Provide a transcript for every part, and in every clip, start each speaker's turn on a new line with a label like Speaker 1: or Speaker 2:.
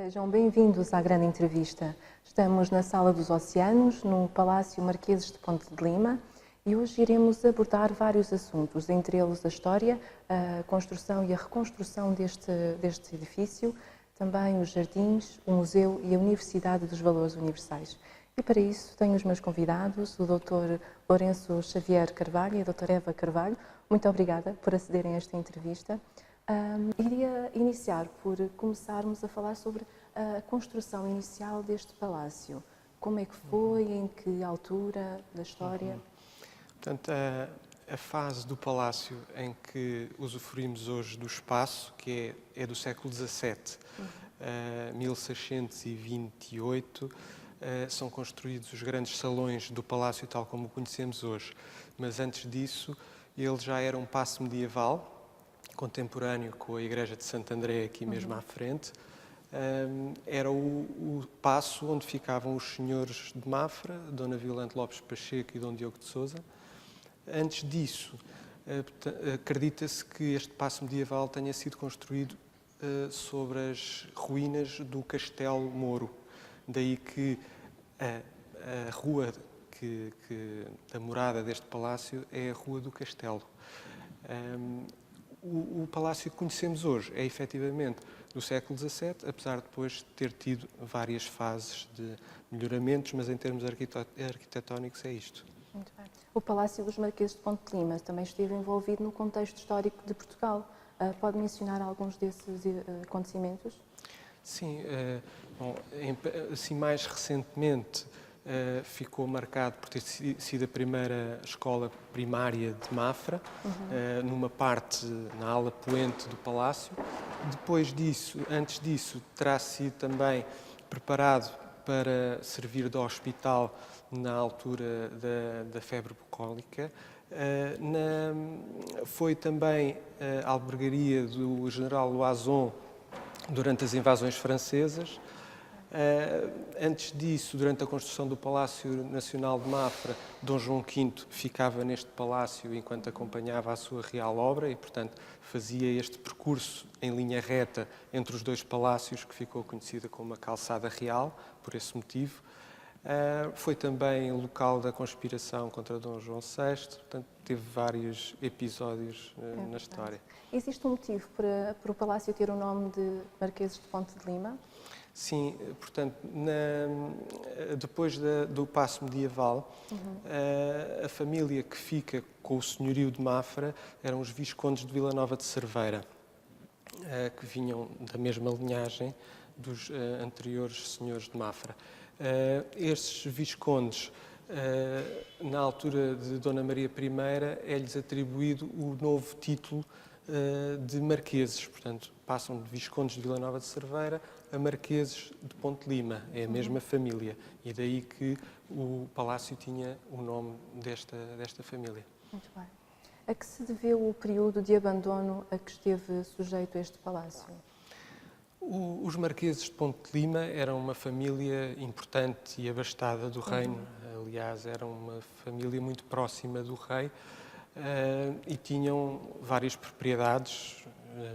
Speaker 1: Sejam bem-vindos à grande entrevista. Estamos na Sala dos Oceanos, no Palácio Marqueses de Ponte de Lima, e hoje iremos abordar vários assuntos, entre eles a história, a construção e a reconstrução deste edifício, também os jardins, o museu e a Universidade dos Valores Universais. E para isso tenho os meus convidados, o Dr. Lourenço Xavier Carvalho e a Dra. Eva Carvalho. Muito obrigada por acederem a esta entrevista. Iria iniciar por começarmos a falar sobre a construção inicial deste palácio. Como é que foi, em que altura da história?
Speaker 2: Portanto, a fase do palácio em que usufruímos hoje do espaço, que é do século XVII, 1628, são construídos os grandes salões do palácio tal como o conhecemos hoje. Mas antes disso, ele já era um paço medieval, contemporâneo com a Igreja de Santo André aqui mesmo à frente. Era o paço onde ficavam os senhores de Mafra, Dona Violante Lopes Pacheco e Dom Diogo de Sousa. Antes disso, acredita-se que este paço medieval tenha sido construído sobre as ruínas do Castelo Moro. Daí que a rua da morada deste palácio é a Rua do Castelo. O palácio que conhecemos hoje é efetivamente do século XVII, apesar de depois ter tido várias fases de melhoramentos, mas em termos arquitetónicos é isto.
Speaker 1: Muito bem. O Palácio dos Marqueses de Ponte de Lima também esteve envolvido no contexto histórico de Portugal. Pode mencionar alguns desses acontecimentos?
Speaker 2: Sim, assim mais recentemente ficou marcado por ter sido a primeira escola primária de Mafra, numa parte, na ala poente do palácio. Depois disso, antes disso, terá sido também preparado para servir de hospital na altura da febre bucólica. Foi também a albergaria do general Loison durante as invasões francesas. Antes disso, durante a construção do Palácio Nacional de Mafra, Dom João V ficava neste palácio enquanto acompanhava a sua real obra e, portanto, fazia este percurso em linha reta entre os dois palácios, que ficou conhecida como a Calçada Real, por esse motivo. Foi também local da conspiração contra Dom João VI, portanto, teve vários episódios na história.
Speaker 1: Existe um motivo para o palácio ter o nome de Marqueses de Ponte de Lima?
Speaker 2: Sim, portanto, depois do paço medieval, a família que fica com o senhorio de Mafra eram os viscondes de Vila Nova de Cerveira, que vinham da mesma linhagem dos anteriores senhores de Mafra. Estes viscondes, na altura de Dona Maria I, é-lhes atribuído o novo título de marqueses, portanto, passam de viscondes de Vila Nova de Cerveira a marqueses de Ponte de Lima, é a mesma família, e daí que o palácio tinha o nome desta família.
Speaker 1: Muito bem. A que se deveu o período de abandono a que esteve sujeito este palácio?
Speaker 2: Os marqueses de Ponte de Lima eram uma família importante e abastada do reino, aliás, eram uma família muito próxima do rei, e tinham várias propriedades,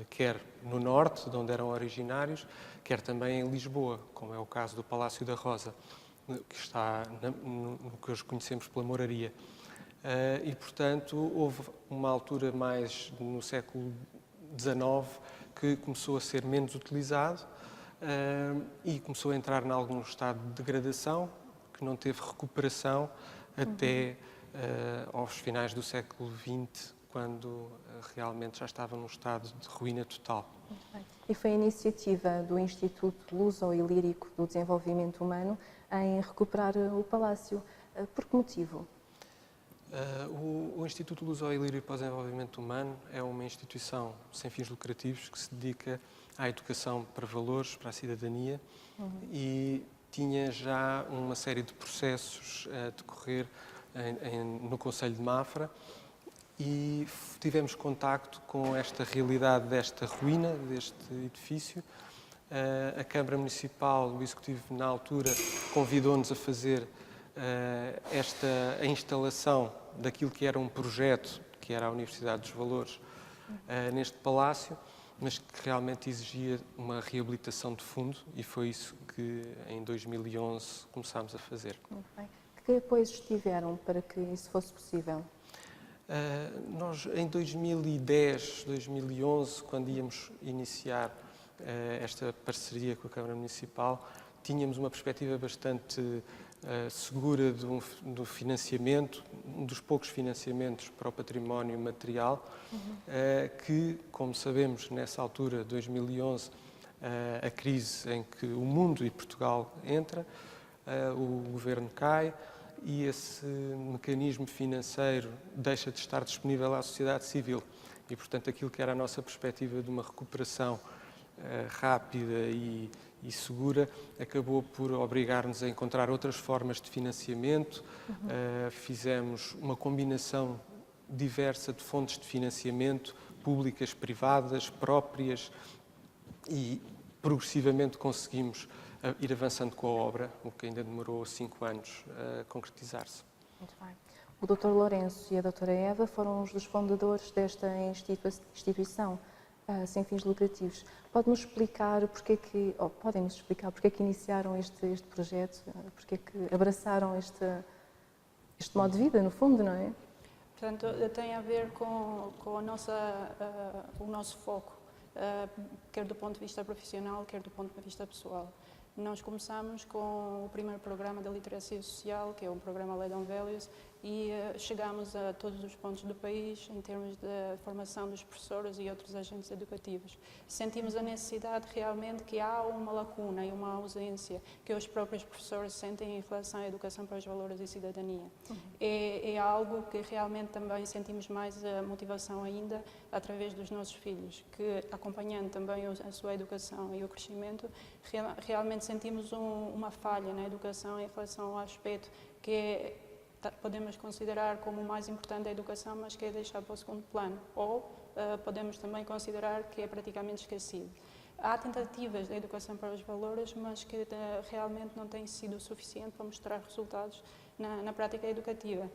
Speaker 2: quer no norte, de onde eram originários, quer também em Lisboa, como é o caso do Palácio da Rosa, que está no que hoje conhecemos pela Moraria. E, portanto, houve uma altura mais no século XIX que começou a ser menos utilizado e começou a entrar em algum estado de degradação, que não teve recuperação até aos finais do século XX, quando realmente já estava num estado de ruína total.
Speaker 1: E foi a iniciativa do Instituto Luso-Ilírico do Desenvolvimento Humano em recuperar o palácio. Por que motivo?
Speaker 2: O Instituto Luso-Ilírico para o Desenvolvimento Humano é uma instituição sem fins lucrativos que se dedica à educação para valores, para a cidadania, e tinha já uma série de processos a decorrer no Concelho de Mafra, e tivemos contacto com esta realidade desta ruína, deste edifício. A Câmara Municipal, o Executivo na altura, convidou-nos a fazer a instalação daquilo que era um projeto, que era a Universidade dos Valores, neste palácio, mas que realmente exigia uma reabilitação de fundo e foi isso que em 2011 começámos a fazer.
Speaker 1: Muito bem. Que apoios tiveram para que isso fosse possível?
Speaker 2: Nós, em 2010, 2011, quando íamos iniciar esta parceria com a Câmara Municipal, tínhamos uma perspectiva bastante segura do financiamento, um dos poucos financiamentos para o património material, que, como sabemos, nessa altura, 2011, a crise em que o mundo e Portugal entra, o governo cai, e esse mecanismo financeiro deixa de estar disponível à sociedade civil. E, portanto, aquilo que era a nossa perspectiva de uma recuperação rápida e segura acabou por obrigar-nos a encontrar outras formas de financiamento. Fizemos uma combinação diversa de fontes de financiamento, públicas, privadas, próprias, e progressivamente conseguimos ir avançando com a obra, o que ainda demorou 5 anos a concretizar-se.
Speaker 1: Muito bem. O Dr. Lourenço e a Dra. Eva foram os dos fundadores desta instituição sem fins lucrativos. Pode-nos explicar podem-nos explicar porque é que iniciaram este projeto, porque é que abraçaram este modo de vida, no fundo, não é?
Speaker 3: Portanto, tem a ver com o nosso foco, quer do ponto de vista profissional, quer do ponto de vista pessoal. Nós começamos com o primeiro programa da literacia social, que é o programa Led on Values, e chegamos a todos os pontos do país em termos de formação dos professores e outros agentes educativos. Sentimos a necessidade realmente que há uma lacuna e uma ausência que os próprios professores sentem em relação à educação para os valores e cidadania. É algo que realmente também sentimos mais motivação ainda através dos nossos filhos, que acompanhando também a sua educação e o crescimento, realmente sentimos uma falha na educação em relação ao aspecto que podemos considerar como o mais importante da educação, mas que é deixado para o segundo plano, ou podemos também considerar que é praticamente esquecido. Há tentativas da educação para os valores, mas que realmente não têm sido suficiente para mostrar resultados na prática educativa.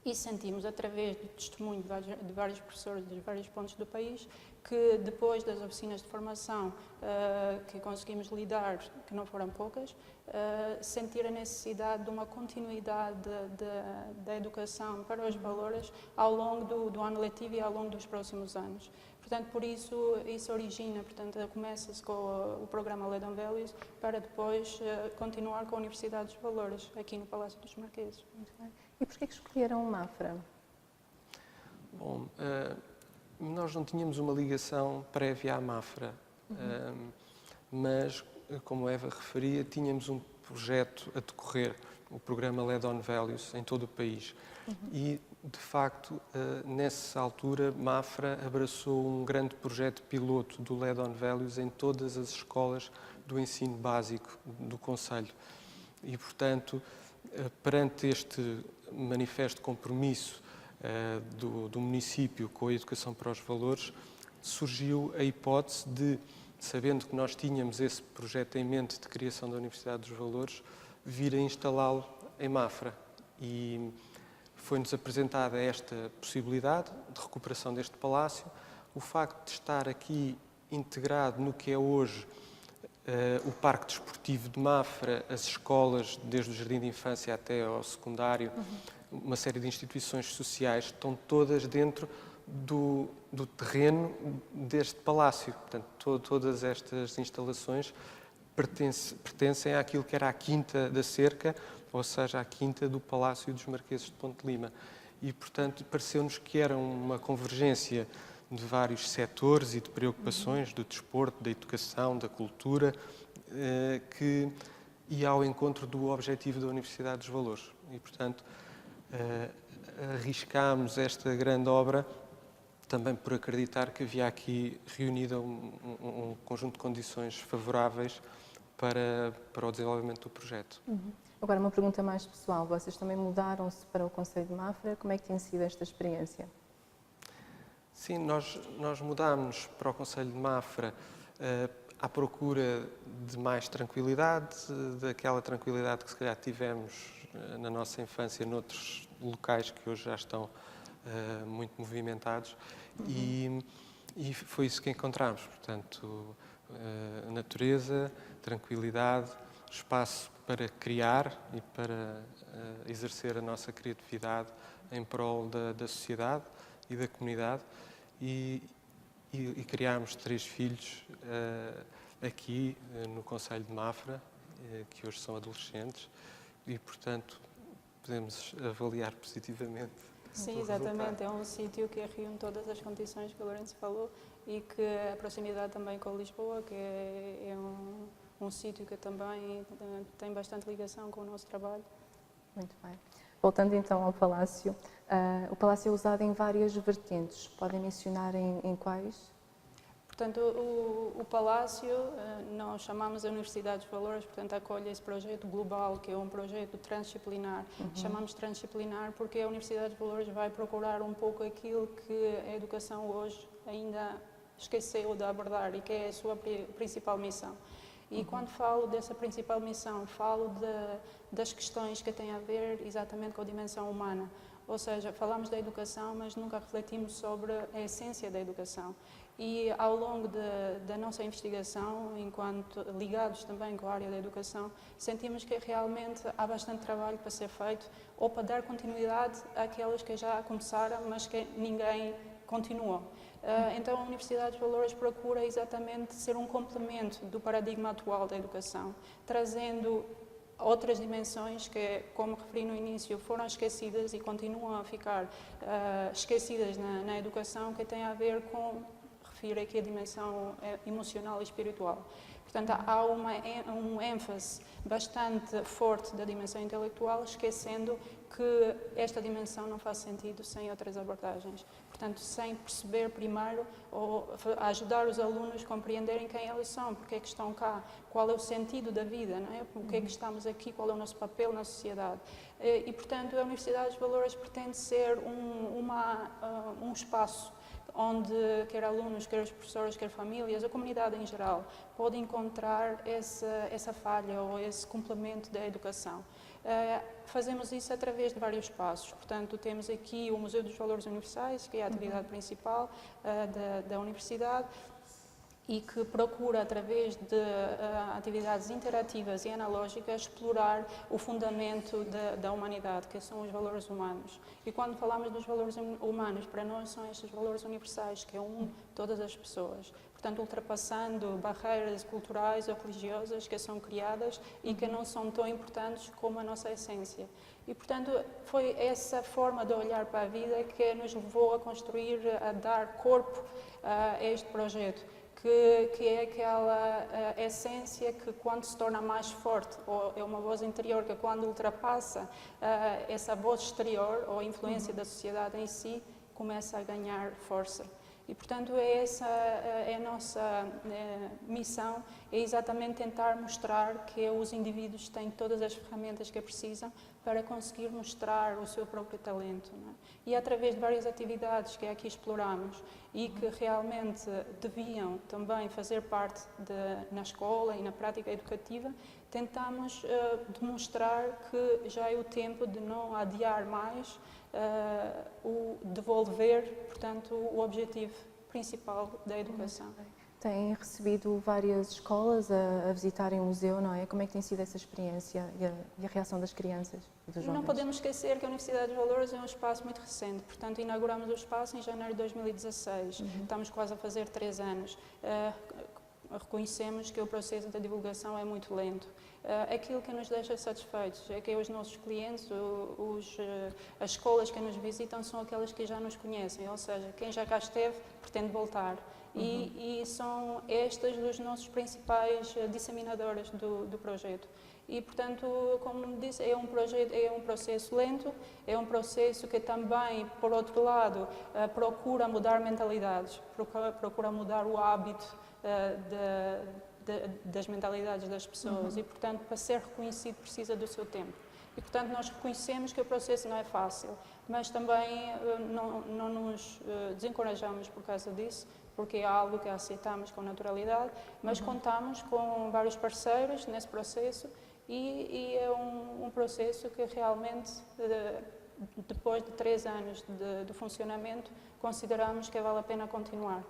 Speaker 3: E sentimos, através do testemunho de vários professores de vários pontos do país, que depois das oficinas de formação que conseguimos lidar, que não foram poucas, sentir a necessidade de uma continuidade da educação para os valores ao longo do ano letivo e ao longo dos próximos anos. Portanto, por isso origina, portanto, começa-se com o programa Led on Values para depois continuar com a Universidade dos Valores, aqui no Palácio dos Marqueses.
Speaker 1: Muito bem. E porquê que escolheram o Mafra?
Speaker 2: Bom, nós não tínhamos uma ligação prévia à Mafra, mas, como a Eva referia, tínhamos um projeto a decorrer, o programa Led on Values, em todo o país. E, de facto, nessa altura, Mafra abraçou um grande projeto piloto do Led on Values em todas as escolas do ensino básico do concelho. E, portanto, perante este manifesto compromisso do município com a educação para os valores, surgiu a hipótese de, sabendo que nós tínhamos esse projeto em mente de criação da Universidade dos Valores, vir a instalá-lo em Mafra. E foi-nos apresentada esta possibilidade de recuperação deste palácio, o facto de estar aqui integrado no que é hoje o Parque Desportivo de Mafra, as escolas, desde o jardim de infância até ao secundário, uma série de instituições sociais, estão todas dentro do terreno deste palácio. Portanto, todas estas instalações pertencem àquilo que era a Quinta da Cerca, ou seja, à Quinta do Palácio dos Marqueses de Ponte de Lima. E, portanto, pareceu-nos que era uma convergência de vários setores e de preocupações, do desporto, da educação, da cultura, que ia ao encontro do objetivo da Universidade dos Valores. E, portanto, arriscámos esta grande obra também por acreditar que havia aqui reunida um conjunto de condições favoráveis para o desenvolvimento do projeto.
Speaker 1: Agora, uma pergunta mais pessoal. Vocês também mudaram-se para o Concelho de Mafra. Como é que tem sido esta experiência?
Speaker 2: Sim, nós mudámos para o Concelho de Mafra à procura de mais tranquilidade, daquela tranquilidade que se calhar tivemos na nossa infância noutros locais que hoje já estão muito movimentados. E E foi isso que encontramos, portanto, a natureza, tranquilidade, espaço para criar e para exercer a nossa criatividade em prol da sociedade e da comunidade. E criámos 3 filhos aqui no Concelho de Mafra, que hoje são adolescentes, e, portanto, podemos avaliar positivamente.
Speaker 3: Sim, exatamente. É um sítio que reúne todas as condições que o Lourenço falou e que a proximidade também com Lisboa, que é um sítio que também tem bastante ligação com o nosso trabalho.
Speaker 1: Muito bem. Voltando então ao Palácio, o Palácio é usado em várias vertentes. Podem mencionar em quais?
Speaker 3: Portanto, o Palácio, nós chamamos a Universidade dos Valores, portanto, acolhe esse projeto global, que é um projeto transdisciplinar. Chamamos transdisciplinar porque a Universidade dos Valores vai procurar um pouco aquilo que a educação hoje ainda esqueceu de abordar e que é a sua principal missão. E quando falo dessa principal missão, falo das questões que têm a ver exatamente com a dimensão humana. Ou seja, falamos da educação, mas nunca refletimos sobre a essência da educação. E ao longo da nossa investigação, enquanto ligados também com a área da educação, sentimos que realmente há bastante trabalho para ser feito ou para dar continuidade àquelas que já começaram, mas que ninguém continuou. Então, a Universidade dos Valores procura exatamente ser um complemento do paradigma atual da educação, trazendo outras dimensões que, como referi no início, foram esquecidas e continuam a ficar esquecidas na educação, que têm a ver com, refiro aqui a dimensão emocional e espiritual. Portanto, há um ênfase bastante forte da dimensão intelectual, esquecendo que esta dimensão não faz sentido sem outras abordagens. Portanto, sem perceber primeiro ou ajudar os alunos a compreenderem quem eles são, porque é que estão cá, qual é o sentido da vida, não é? Porque é que estamos aqui, qual é o nosso papel na sociedade. E, portanto, a Universidade dos Valores pretende ser um espaço onde quer alunos, quer os professores, quer famílias, a comunidade em geral, pode encontrar essa falha ou esse complemento da educação. Fazemos isso através de vários passos. Portanto, temos aqui o Museu dos Valores Universais, que é a atividade principal da Universidade, e que procura, através de atividades interativas e analógicas, explorar o fundamento da humanidade, que são os valores humanos. E quando falamos dos valores humanos, para nós são estes valores universais, que é todas as pessoas. Portanto, ultrapassando barreiras culturais ou religiosas que são criadas e que não são tão importantes como a nossa essência. E, portanto, foi essa forma de olhar para a vida que nos levou a construir, a dar corpo a este projeto. Que é aquela essência que, quando se torna mais forte, ou é uma voz interior que, quando ultrapassa essa voz exterior ou a influência da sociedade em si, começa a ganhar força. E, portanto, essa é a nossa missão, é exatamente tentar mostrar que os indivíduos têm todas as ferramentas que precisam para conseguir mostrar o seu próprio talento. Não é? E através de várias atividades que aqui exploramos e que realmente deviam também fazer parte na escola e na prática educativa, tentamos demonstrar que já é o tempo de não adiar mais o devolver, portanto, o objetivo principal da educação.
Speaker 1: Têm recebido várias escolas a visitarem o museu, não é? Como é que tem sido essa experiência e a reação das crianças e dos jovens?
Speaker 3: Não podemos esquecer que a Universidade dos Valores é um espaço muito recente, portanto, inauguramos o espaço em janeiro de 2016, estamos quase a fazer 3 anos. Reconhecemos que o processo da divulgação é muito lento. Aquilo que nos deixa satisfeitos é que os nossos clientes, as escolas que nos visitam, são aquelas que já nos conhecem, ou seja, quem já cá esteve pretende voltar. E são estas os nossos principais disseminadores do projeto. E, portanto, como disse, é um processo lento, é um processo que também, por outro lado, procura mudar mentalidades, procura mudar o hábito das mentalidades das pessoas e, portanto, para ser reconhecido precisa do seu tempo. E, portanto, nós reconhecemos que o processo não é fácil, mas também não nos desencorajamos por causa disso, porque é algo que aceitamos com naturalidade, mas contamos com vários parceiros nesse processo e é um processo que realmente, depois de 3 anos de funcionamento, consideramos que vale a pena continuar.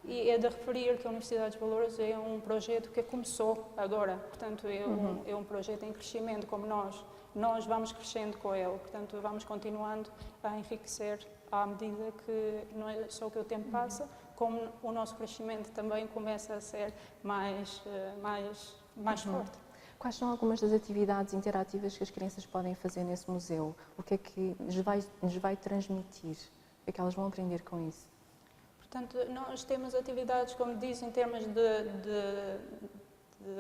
Speaker 3: E é de referir que a Universidade dos Valores é um projeto que começou agora, portanto é um projeto em crescimento como nós vamos crescendo com ele, portanto vamos continuando a enriquecer à medida que não é só que o tempo passa, como o nosso crescimento também começa a ser mais forte.
Speaker 1: Quais são algumas das atividades interativas que as crianças podem fazer nesse museu? O que é que lhes vai transmitir? O que é que elas vão aprender com isso?
Speaker 3: Portanto, nós temos atividades, como diz, em termos de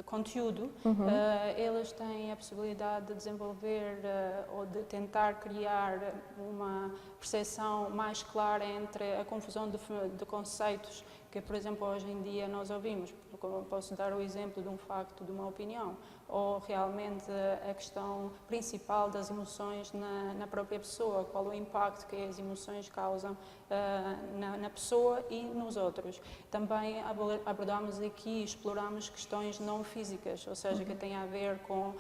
Speaker 3: conteúdo, elas têm a possibilidade de desenvolver ou de tentar criar uma percepção mais clara entre a confusão de conceitos que, por exemplo, hoje em dia nós ouvimos. Posso dar o exemplo de um facto, de uma opinião, ou realmente a questão principal das emoções na própria pessoa, qual o impacto que as emoções causam na pessoa e nos outros. Também abordamos aqui, exploramos questões não físicas, ou seja, que têm a ver com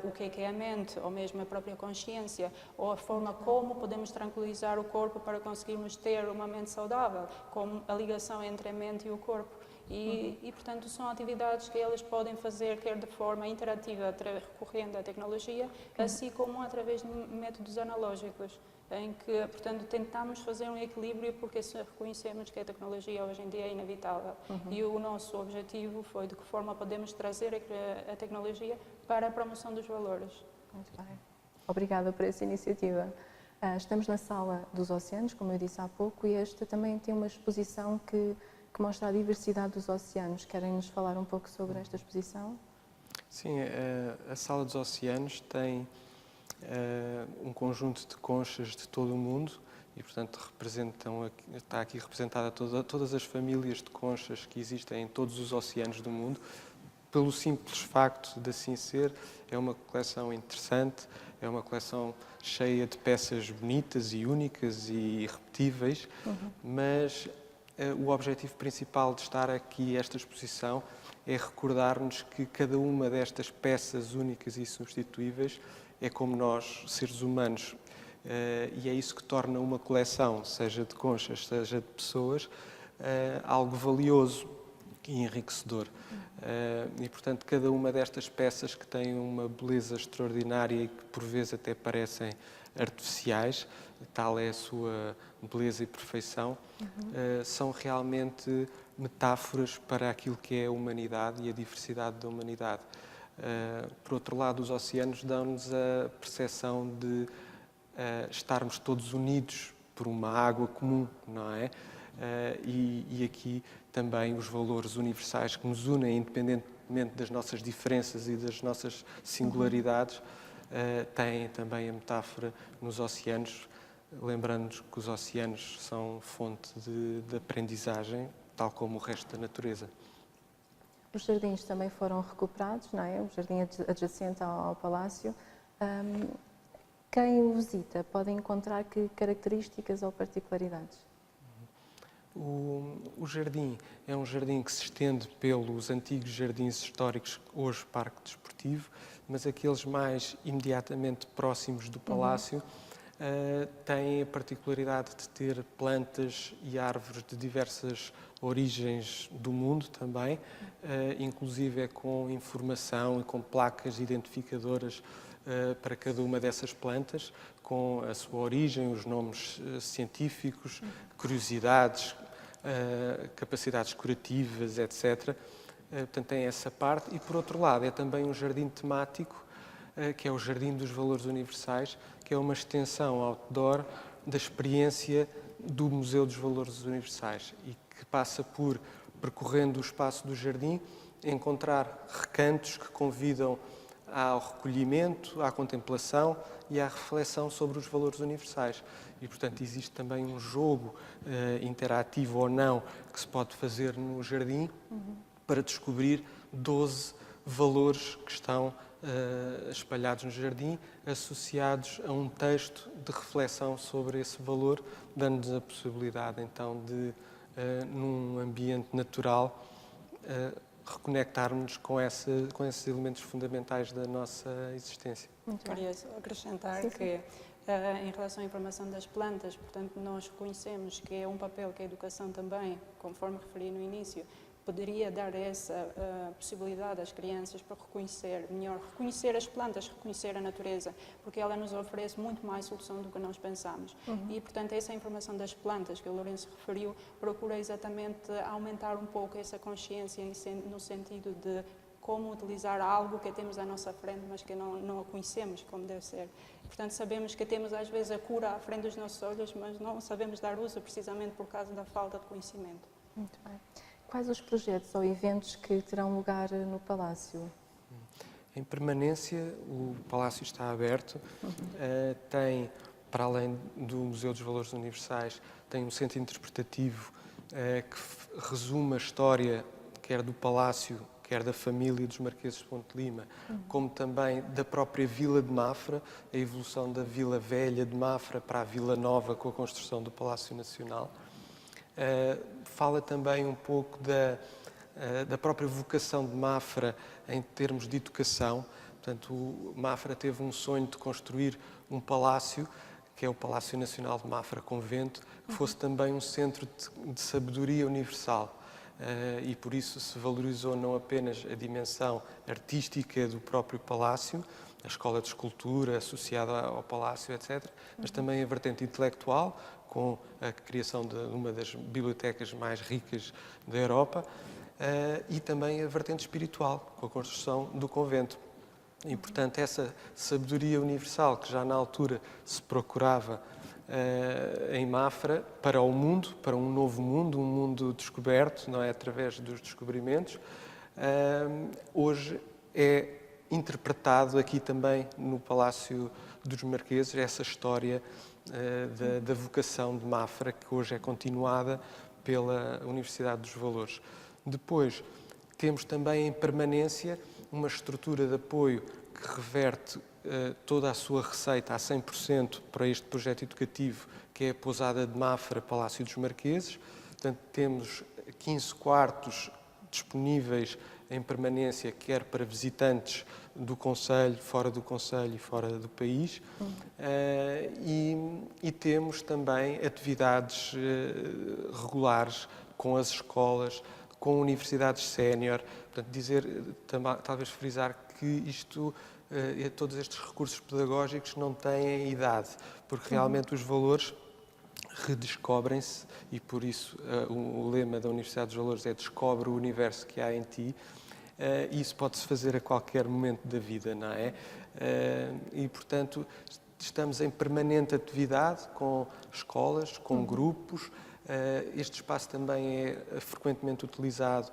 Speaker 3: o que é a mente, ou mesmo a própria consciência, ou a forma como podemos tranquilizar o corpo para conseguirmos ter uma mente saudável, como a ligação entre a mente e o corpo. E, portanto, são atividades que elas podem fazer quer de forma interativa, recorrendo à tecnologia, assim como através de métodos analógicos, em que, portanto, tentamos fazer um equilíbrio porque reconhecemos que a tecnologia hoje em dia é inevitável. E o nosso objetivo foi de que forma podemos trazer a tecnologia para a promoção dos valores.
Speaker 1: Muito bem. Obrigada por essa iniciativa. Estamos na Sala dos Oceanos, como eu disse há pouco, e esta também tem uma exposição que mostra a diversidade dos oceanos. Querem nos falar um pouco sobre esta exposição?
Speaker 2: Sim, a Sala dos Oceanos tem um conjunto de conchas de todo o mundo e, portanto, está aqui representada todas as famílias de conchas que existem em todos os oceanos do mundo. Pelo simples facto de assim ser, é uma coleção interessante, é uma coleção cheia de peças bonitas e únicas e irrepetíveis, mas o objetivo principal de estar aqui esta exposição é recordar-nos que cada uma destas peças únicas e substituíveis é como nós, seres humanos, e é isso que torna uma coleção, seja de conchas, seja de pessoas, algo valioso e enriquecedor. E, portanto, cada uma destas peças que tem uma beleza extraordinária e que por vezes até parecem artificiais, tal é a sua beleza e perfeição, são realmente metáforas para aquilo que é a humanidade e a diversidade da humanidade. Por outro lado, os oceanos dão-nos a percepção de estarmos todos unidos por uma água comum, não é? E aqui também os valores universais que nos unem, independentemente das nossas diferenças e das nossas singularidades, têm também a metáfora nos oceanos, lembrando-nos que os oceanos são fonte de aprendizagem, tal como o resto da natureza.
Speaker 1: Os jardins também foram recuperados, não é? O jardim adjacente ao palácio. Quem o visita pode encontrar que características ou particularidades?
Speaker 2: O jardim é um jardim que se estende pelos antigos jardins históricos, hoje Parque Desportivo, mas aqueles mais imediatamente próximos do palácio têm a particularidade de ter plantas e árvores de diversas origens do mundo também, inclusive com informação e com placas identificadoras para cada uma dessas plantas, com a sua origem, os nomes científicos, curiosidades, capacidades curativas, etc. Portanto, tem essa parte. E, por outro lado, é também um jardim temático, que é o Jardim dos Valores Universais, que é uma extensão outdoor da experiência do Museu dos Valores Universais e que passa por, percorrendo o espaço do jardim, encontrar recantos que convidam ao recolhimento, à contemplação e à reflexão sobre os valores universais. E, portanto, existe também um jogo interativo ou não que se pode fazer no jardim para descobrir 12 valores que estão espalhados no jardim, associados a um texto de reflexão sobre esse valor, dando-nos a possibilidade, então, de, num ambiente natural, reconectarmos com esses elementos fundamentais da nossa existência.
Speaker 3: Queria acrescentar que Em relação à informação das plantas, portanto, nós reconhecemos que é um papel que a educação também, conforme referi no início, poderia dar essa possibilidade às crianças para reconhecer as plantas, reconhecer a natureza, porque ela nos oferece muito mais solução do que nós pensamos. E, portanto, essa informação das plantas que o Lourenço referiu procura exatamente aumentar um pouco essa consciência no sentido de como utilizar algo que temos à nossa frente, mas que não a conhecemos como deve ser. Portanto, sabemos que temos às vezes a cura à frente dos nossos olhos, mas não sabemos dar uso precisamente por causa da falta de conhecimento.
Speaker 1: Muito bem. Quais os projetos ou eventos que terão lugar no Palácio?
Speaker 2: Em permanência, o Palácio está aberto. Tem, para além do Museu dos Valores Universais, tem um centro interpretativo que resume a história, quer do Palácio, quer da família dos Marqueses de Ponte de Lima, como também da própria Vila de Mafra, a evolução da Vila Velha de Mafra para a Vila Nova com a construção do Palácio Nacional. Fala também um pouco da própria vocação de Mafra em termos de educação. Portanto, Mafra teve um sonho de construir um palácio, que é o Palácio Nacional de Mafra Convento, que fosse também um centro de sabedoria universal. E por isso se valorizou não apenas a dimensão artística do próprio palácio, a escola de escultura associada ao palácio, etc., mas também a vertente intelectual, com a criação de uma das bibliotecas mais ricas da Europa, e também a vertente espiritual, com a construção do convento. E, portanto, essa sabedoria universal que já na altura se procurava em Mafra para o mundo, para um novo mundo, um mundo descoberto, não é, através dos descobrimentos, hoje é interpretado aqui também no Palácio dos Marqueses, essa história da vocação de Mafra, que hoje é continuada pela Universidade dos Valores. Depois, temos também em permanência uma estrutura de apoio que reverte toda a sua receita a 100% para este projeto educativo, que é a Pousada de Mafra, Palácio dos Marqueses. Portanto, temos 15 quartos disponíveis em permanência, quer para visitantes do Concelho, fora do Concelho e fora do país. E temos também atividades regulares com as escolas, com universidades sénior. Portanto, talvez frisar que isto, todos estes recursos pedagógicos não têm idade, porque realmente os valores redescobrem-se e por isso o lema da Universidade dos Valores é "Descobre o universo que há em ti". Isso pode-se fazer a qualquer momento da vida, não é? E, portanto, estamos em permanente atividade com escolas, com grupos. Este espaço também é frequentemente utilizado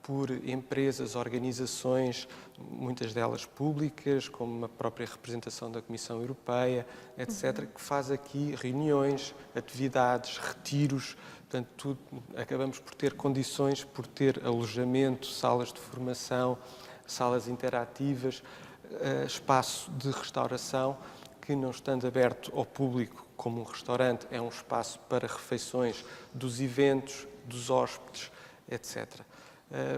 Speaker 2: por empresas, organizações, muitas delas públicas, como a própria representação da Comissão Europeia, etc., que faz aqui reuniões, atividades, retiros. Portanto, acabamos por ter condições, por ter alojamento, salas de formação, salas interativas, espaço de restauração, que não estando aberto ao público como um restaurante, é um espaço para refeições dos eventos, dos hóspedes, etc.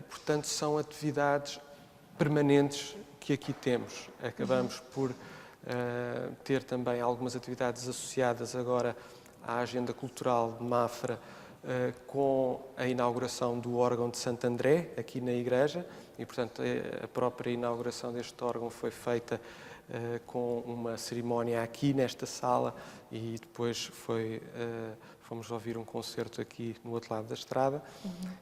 Speaker 2: Portanto, são atividades permanentes que aqui temos. Acabamos por ter também algumas atividades associadas agora à agenda cultural de Mafra, com a inauguração do órgão de Santo André, aqui na igreja, e, portanto, a própria inauguração deste órgão foi feita com uma cerimónia aqui nesta sala e depois fomos ouvir um concerto aqui no outro lado da estrada.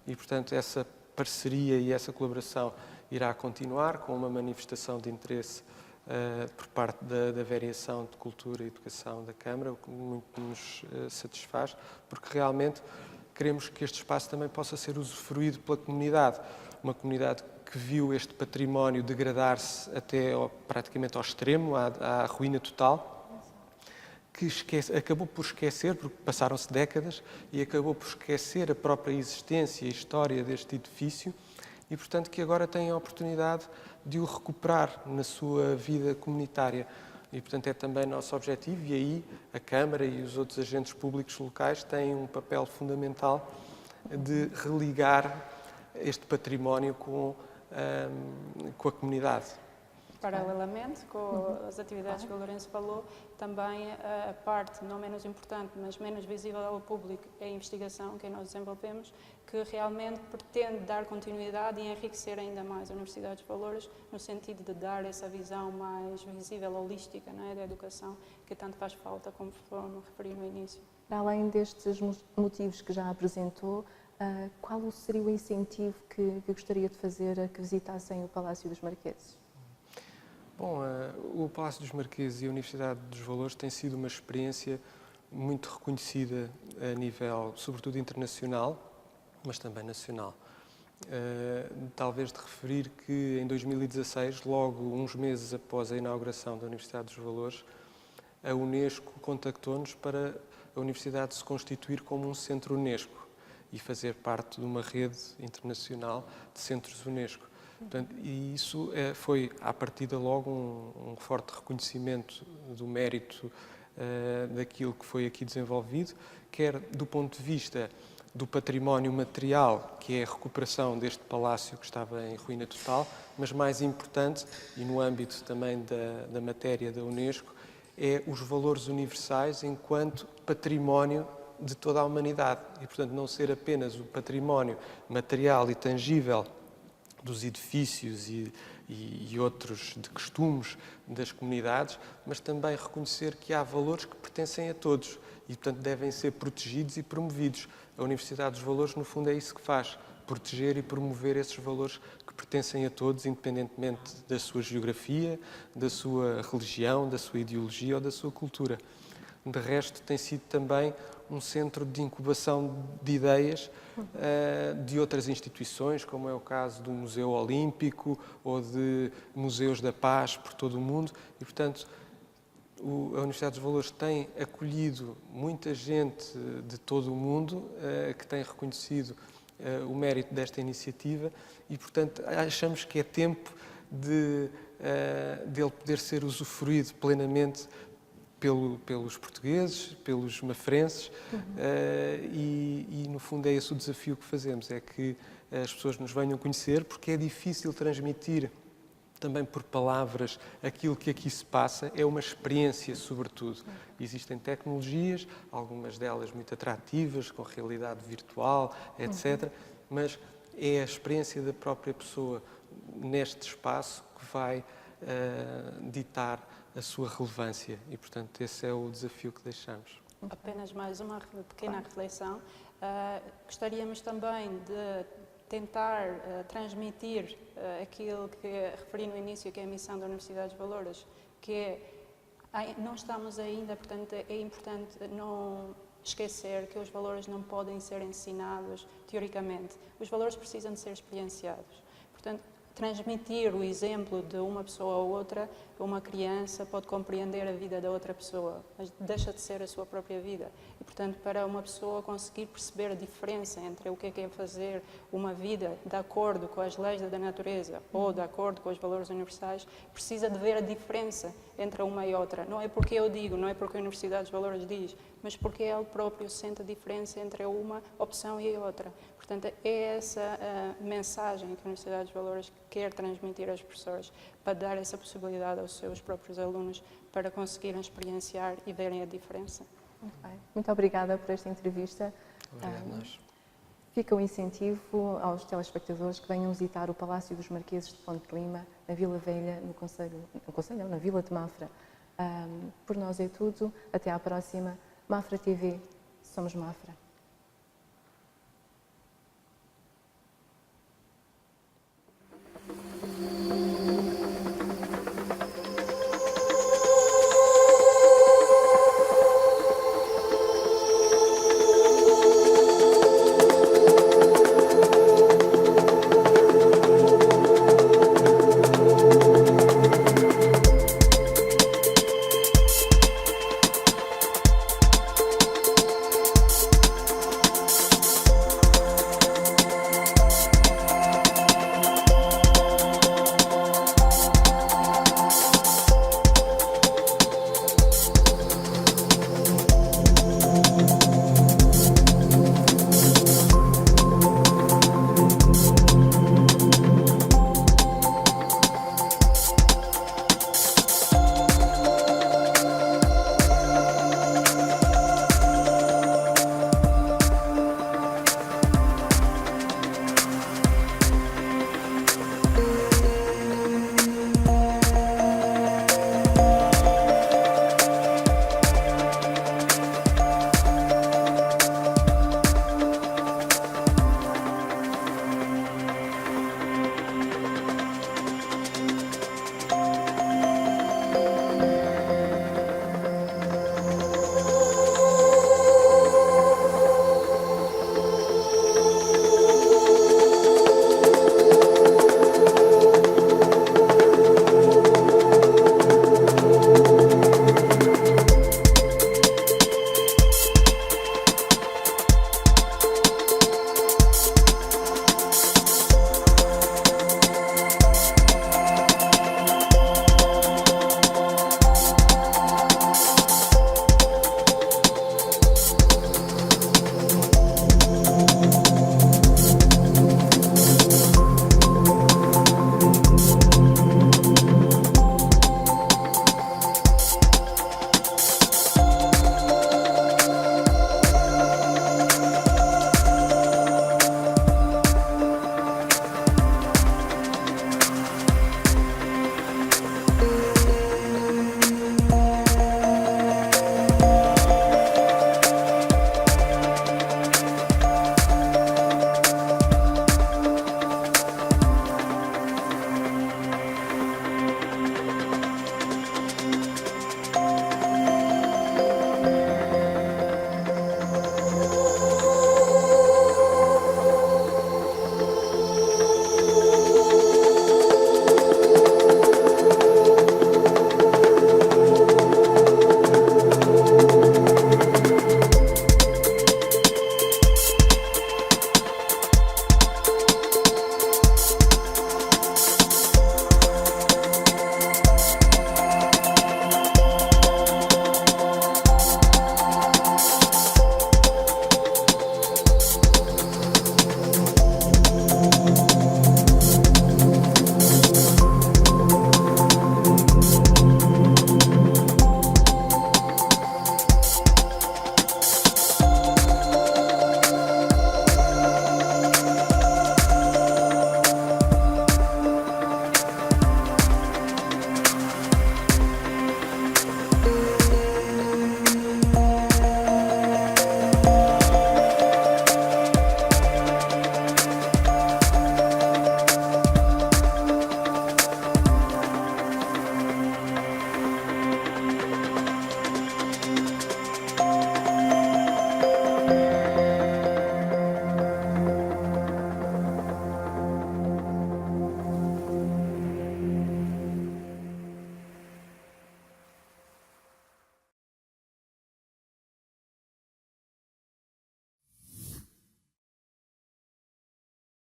Speaker 2: E, portanto, essa parceria e essa colaboração irá continuar com uma manifestação de interesse por parte da Variação de Cultura e Educação da Câmara, o que muito nos satisfaz, porque realmente queremos que este espaço também possa ser usufruído pela comunidade, uma comunidade que viu este património degradar-se até praticamente ao extremo, à ruína total, que acabou por esquecer, porque passaram-se décadas, e acabou por esquecer a própria existência e história deste edifício, e, portanto, que agora tem a oportunidade de o recuperar na sua vida comunitária. E, portanto, é também nosso objetivo, e aí a Câmara e os outros agentes públicos locais têm um papel fundamental de religar este património com a comunidade.
Speaker 3: Paralelamente com as atividades que o Lourenço falou, também a parte não menos importante, mas menos visível ao público, é a investigação que nós desenvolvemos, que realmente pretende dar continuidade e enriquecer ainda mais a Universidade dos Valores, no sentido de dar essa visão mais visível, holística, não é, da educação, que tanto faz falta, como foram referir no início.
Speaker 1: Para além destes motivos que já apresentou, qual seria o incentivo que gostaria de fazer a que visitassem o Palácio dos Marqueses?
Speaker 2: Bom, o Palácio dos Marqueses e a Universidade dos Valores têm sido uma experiência muito reconhecida a nível, sobretudo internacional, mas também nacional. Talvez de referir que em 2016, logo uns meses após a inauguração da Universidade dos Valores, a Unesco contactou-nos para a Universidade se constituir como um centro Unesco e fazer parte de uma rede internacional de centros Unesco. Portanto, e isso foi, à partida, logo um forte reconhecimento do mérito daquilo que foi aqui desenvolvido, quer do ponto de vista do património material, que é a recuperação deste palácio que estava em ruína total, mas mais importante, e no âmbito também da matéria da Unesco, é os valores universais enquanto património de toda a humanidade. E, portanto, não ser apenas o património material e tangível dos edifícios e outros de costumes das comunidades, mas também reconhecer que há valores que pertencem a todos e, portanto, devem ser protegidos e promovidos. A Universidade dos Valores, no fundo, é isso que faz, proteger e promover esses valores que pertencem a todos, independentemente da sua geografia, da sua religião, da sua ideologia ou da sua cultura. De resto, tem sido também um centro de incubação de ideias de outras instituições, como é o caso do Museu Olímpico ou de museus da paz por todo o mundo. E, portanto, a Universidade dos Valores tem acolhido muita gente de todo o mundo que tem reconhecido o mérito desta iniciativa e, portanto, achamos que é tempo dele poder ser usufruído plenamente pelos portugueses, pelos mafrenses, e no fundo é esse o desafio que fazemos, é que as pessoas nos venham conhecer, porque é difícil transmitir também por palavras aquilo que aqui se passa, é uma experiência sobretudo. Existem tecnologias, algumas delas muito atrativas, com realidade virtual, etc., mas é a experiência da própria pessoa neste espaço que vai ditar a sua relevância e, portanto, esse é o desafio que deixamos.
Speaker 3: Apenas mais uma pequena reflexão. Gostaríamos também de tentar transmitir aquilo que referi no início, que é a missão da Universidade dos Valores, que é, não estamos ainda, portanto, é importante não esquecer que os valores não podem ser ensinados teoricamente. Os valores precisam de ser experienciados. Portanto, transmitir o exemplo de uma pessoa ou outra, uma criança pode compreender a vida da outra pessoa, mas deixa de ser a sua própria vida. E, portanto, para uma pessoa conseguir perceber a diferença entre o que é fazer uma vida de acordo com as leis da natureza ou de acordo com os valores universais, precisa de ver a diferença entre uma e outra. Não é porque eu digo, não é porque a Universidade dos Valores diz, mas porque ele próprio sente a diferença entre uma opção e a outra. Portanto, é essa a mensagem que a Universidade dos Valores quer transmitir aos professores, para dar essa possibilidade aos seus próprios alunos para conseguirem experienciar e verem a diferença.
Speaker 1: Muito bem. Muito obrigada por esta entrevista.
Speaker 2: Obrigado, nós.
Speaker 1: Fica o incentivo aos telespectadores que venham visitar o Palácio dos Marqueses de Ponte de Lima, na Vila Velha, na Vila de Mafra. Por nós é tudo. Até à próxima. Mafra TV. Somos Mafra.